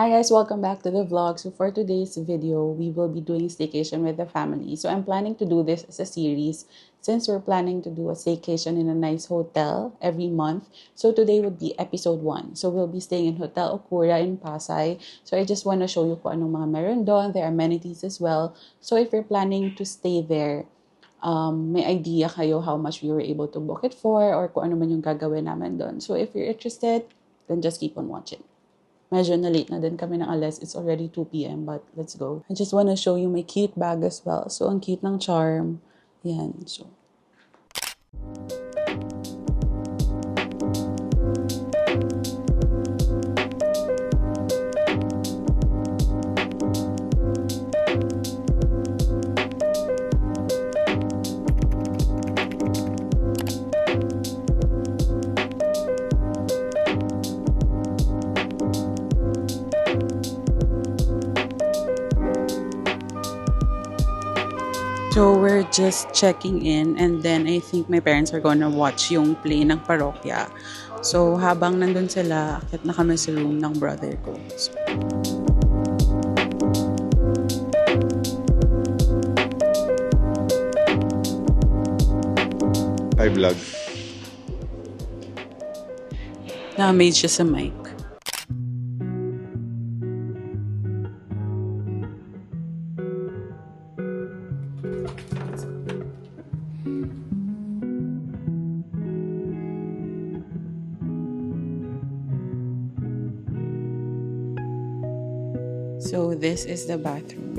Hi guys, welcome back to the vlog. So for today's video, we will be doing staycation with the family. So I'm planning to do this as a series since we're planning to do a staycation in a nice hotel every month. So today would be episode 1. So we'll be staying in Hotel Okura in Pasay. So I just want to show you kung anong mga meron doon. There are amenities as well. So if you're planning to stay there, may idea kayo how much we were able to book it for or kung ano man yung gagawin namin doon. So if you're interested, then just keep on watching. Medyo na-late na din kami ng alas. It's already 2 p.m. but let's go. I just wanna show you my cute bag as well. So, ang cute ng charm. Yan. So, So, we're just checking in and then I think my parents are gonna watch yung play ng parokya. So, habang nandun sila, akit na kami sa room ng brother ko. So, Hi vlog. na-amaze siya sa mic. So, this is the bathroom.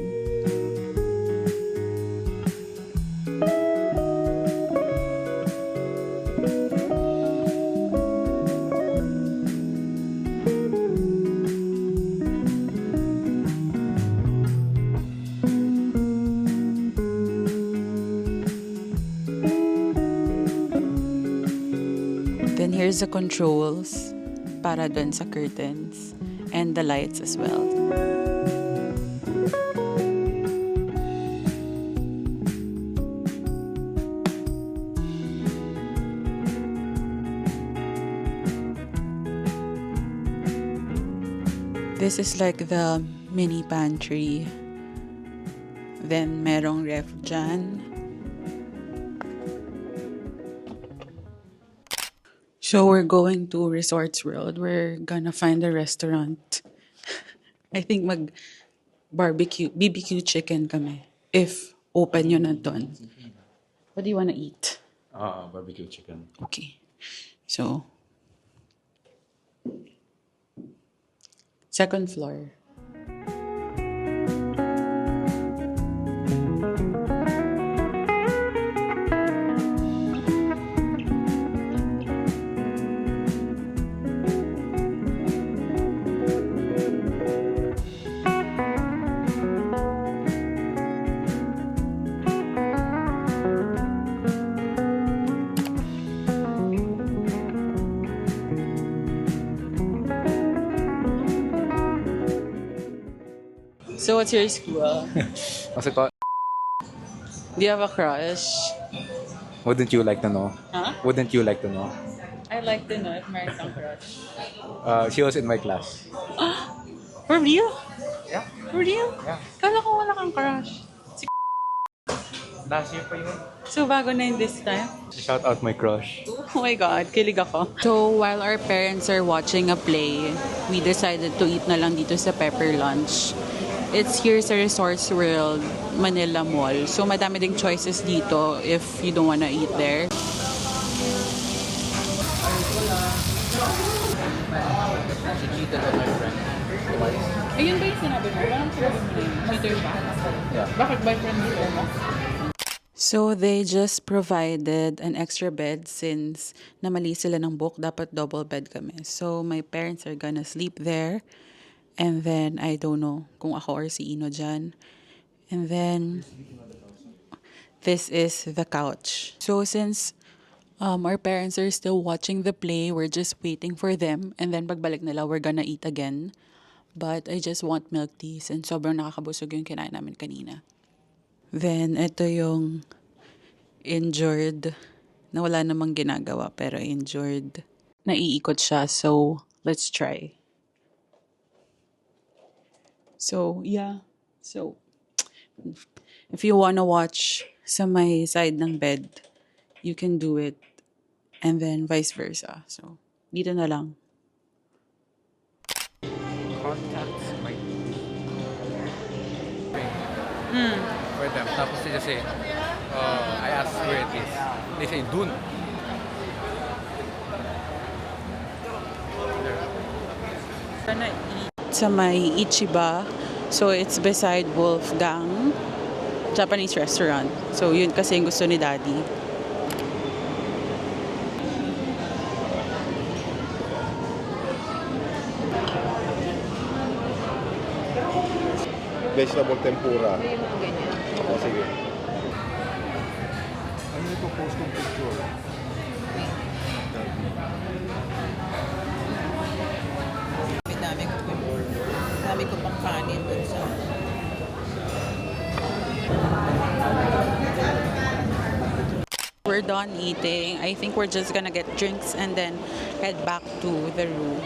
Then here's the controls para dun sa curtains and the lights as well. This is like the mini pantry. Then merong ref dyan. So we're going to Resorts World. We're gonna find a restaurant. I think BBQ chicken kami. If open yun na doon. What do you wanna eat? Barbecue chicken. Okay. So, second floor. So what's your school? Kasi ko, Do you have a crush? wouldn't you like to know? Huh? Wouldn't you like to know? I'd like to know if meron kang crush. She was in my class. For real? Yeah. For real? Yeah. Kala ko wala kang crush. Last year pa yun. So bago na yun this time? Shout out my crush. Oh my God, kilig ako. So while our parents are watching a play, we decided to eat na lang dito sa Pepper Lunch. It's here sa Resorts World, Manila Mall. So madami ding choices dito if you don't wanna eat there. Ayun ba yung sinabi mo? Parang sinabi mo na yun. Cheater siya? Yeah. Bakit boyfriend mo? So they just provided an extra bed since namali sila ng book, dapat double bed kami. So my parents are gonna sleep there. And then, I don't know kung ako or si Ino dyan. And then, this is the couch. So since our parents are still watching the play, we're just waiting for them. And then pagbalik nila, we're gonna eat again. But I just want milk teas and sobrang nakakabusog yung kinain namin kanina. Then, ito yung injured na wala namang ginagawa pero injured. Naiikot siya, so let's try. So, yeah. So, if you wanna watch sa may side ng bed, you can do it. And then vice versa. So, dito na lang. Contacts might for them. Tapos they just say, I asked where it is. They say, dun. Gonna eat sa may Ichiba. So, it's beside Wolfgang Japanese restaurant. So, yun kasi yung gusto ni Daddy. Vegetable tempura. O, sige. Ano ito post kong picture? Dami ko pang kanin dun sa... We're done eating. I think we're just gonna get drinks and then head back to the room.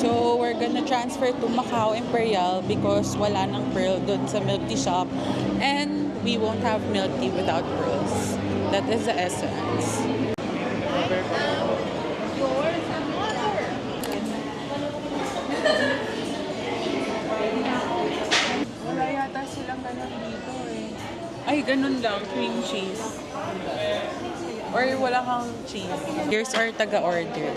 So, we're gonna transfer to Macau Imperial because wala nang pearl dun sa milk tea shop. And we won't have milk tea without pearls. That is the essence. Wala yata silang ganun dito eh. Ay, ganun lang. Cream cheese. Or wala kang cheese. Here's our taga-order.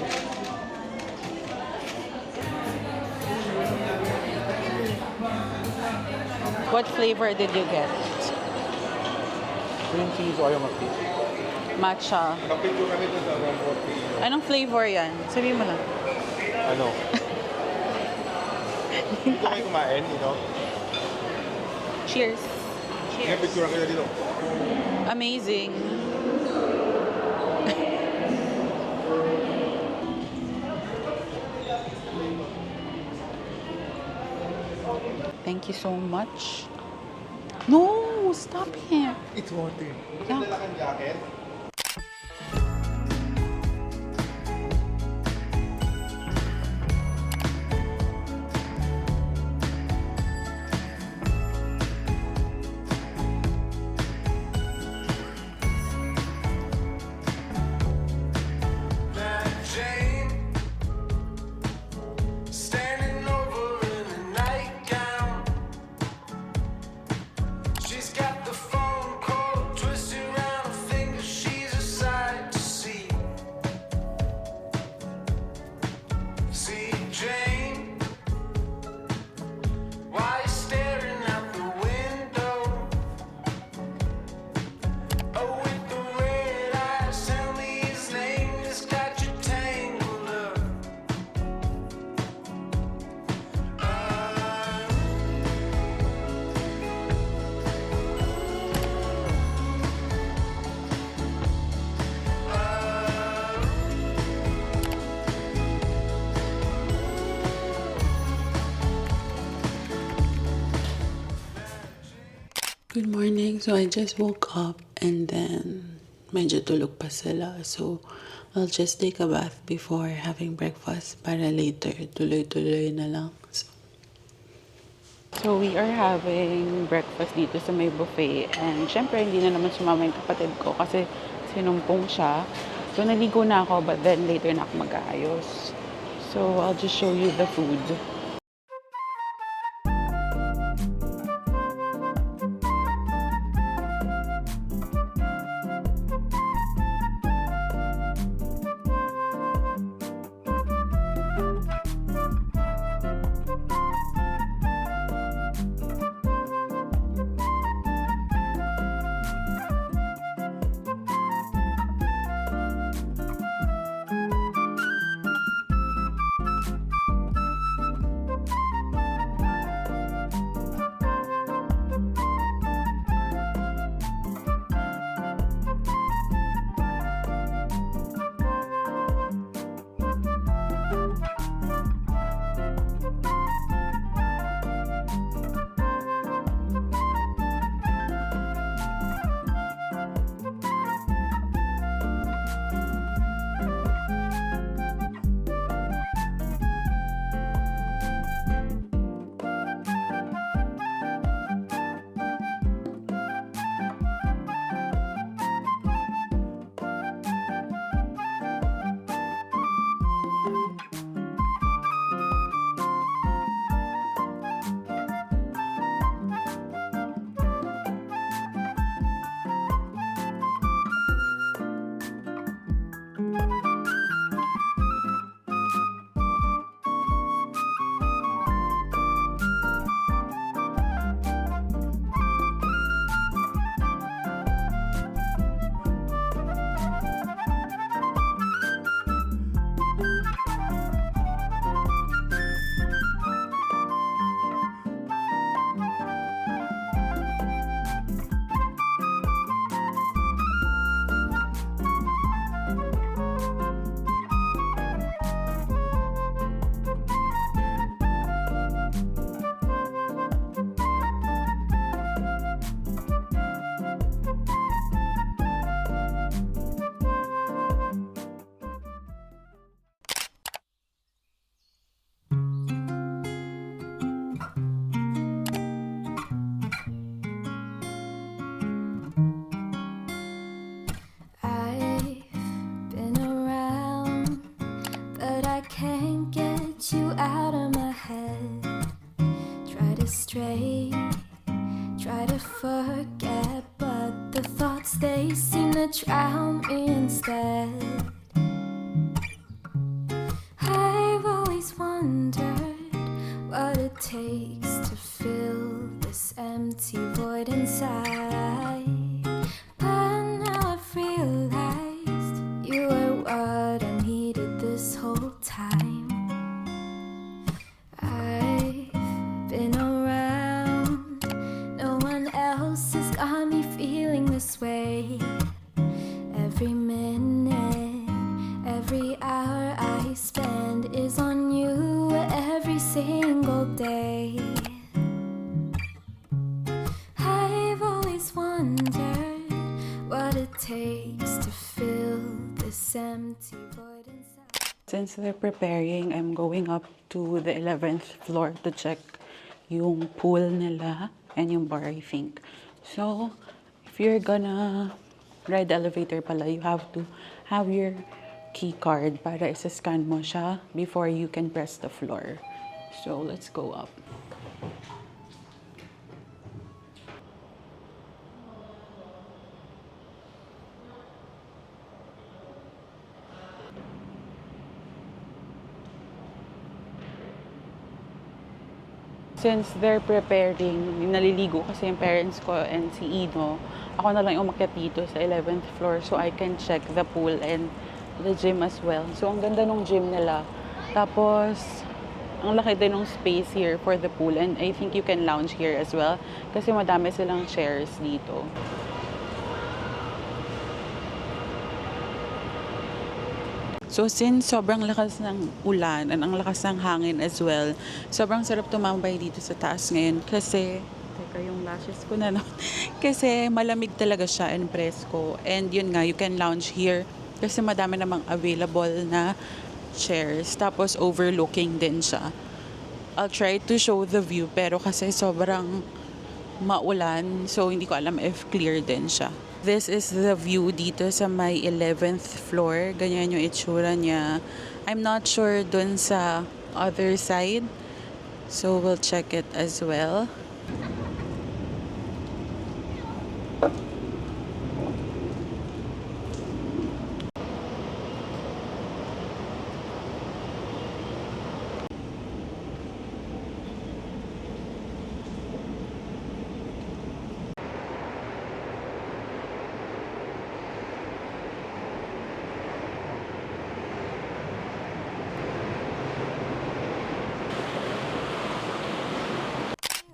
What flavor did you get? Cream cheese o ayaw mag-tea? Matcha. Kapito kami doon sa 140. Anong flavor yan? Sabihin mo lang. Ano? Dito kayo kumain, you. Cheers. May picture kayo dito. Amazing. Thank you so much. No, stop him. It's water. Yeah. Dala kang jacket. Standing over in a nightgown. She's got the phone call twisted around her finger. She's a sight to see. See, Jane, why you staring out the window? Oh, with the red eyes, tell me his name. It's got you tangled up. Good morning. So I just woke up and then medyo tulog pa sila. So I'll just take a bath before having breakfast para later tuloy-tuloy na lang. So we are having breakfast dito sa may buffet and syempre hindi na naman sumama yung kapatid ko kasi sinumpong siya. So naligo na ako but then later na ako mag-aayos. So I'll just show you the food. straight. Try to forget, but the thoughts they seem to drown me instead. I've always wondered what it takes to fill this empty void inside. But now I've realized you were what I needed this whole time. I've been around, no one else has got me feeling this way. Every minute, every hour I spend is on you every single day. I've always wondered what it takes to fill this empty void inside. Since they're preparing, I'm going up to the 11th floor to check yung pool nila and yung bar, I think. So, if you're gonna ride the elevator pala, you have to have your key card para isa-scan mo siya before you can press the floor. So, let's go up. Since they're preparing, naliligo kasi yung parents ko and si Ino, ako na lang yung umakyat dito sa 11th floor so I can check the pool and the gym as well. So, ang ganda ng gym nila. Tapos, ang laki din ng space here for the pool and I think you can lounge here as well kasi madami silang chairs dito. So since sobrang lakas ng ulan at ang lakas ng hangin as well, sobrang sarap tumambay dito sa taas ngayon kasi, teka yung lashes ko na naman, kasi malamig talaga siya and presko. And yun nga, you can lounge here kasi madami namang available na chairs. Tapos overlooking din siya. I'll try to show the view pero kasi sobrang maulan so hindi ko alam if clear din siya. This is the view dito sa may 11th floor. Ganyan yung itsura niya. I'm not sure dun sa other side. So we'll check it as well.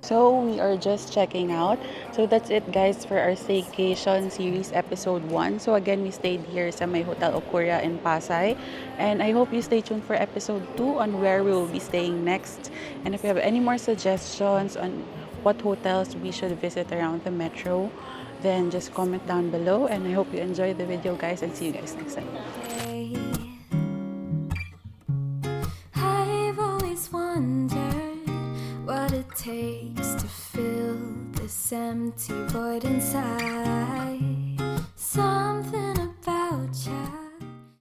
So we are just checking out. So that's it guys for our Staycation Series episode 1. So again, we stayed here sa may Hotel Okura in Pasay. And I hope you stay tuned for episode 2 on where we will be staying next. And if you have any more suggestions on what hotels we should visit around the metro, then just comment down below. And I hope you enjoyed the video guys and see you guys next time. I've always wondered what it takes to fill this empty void inside. Something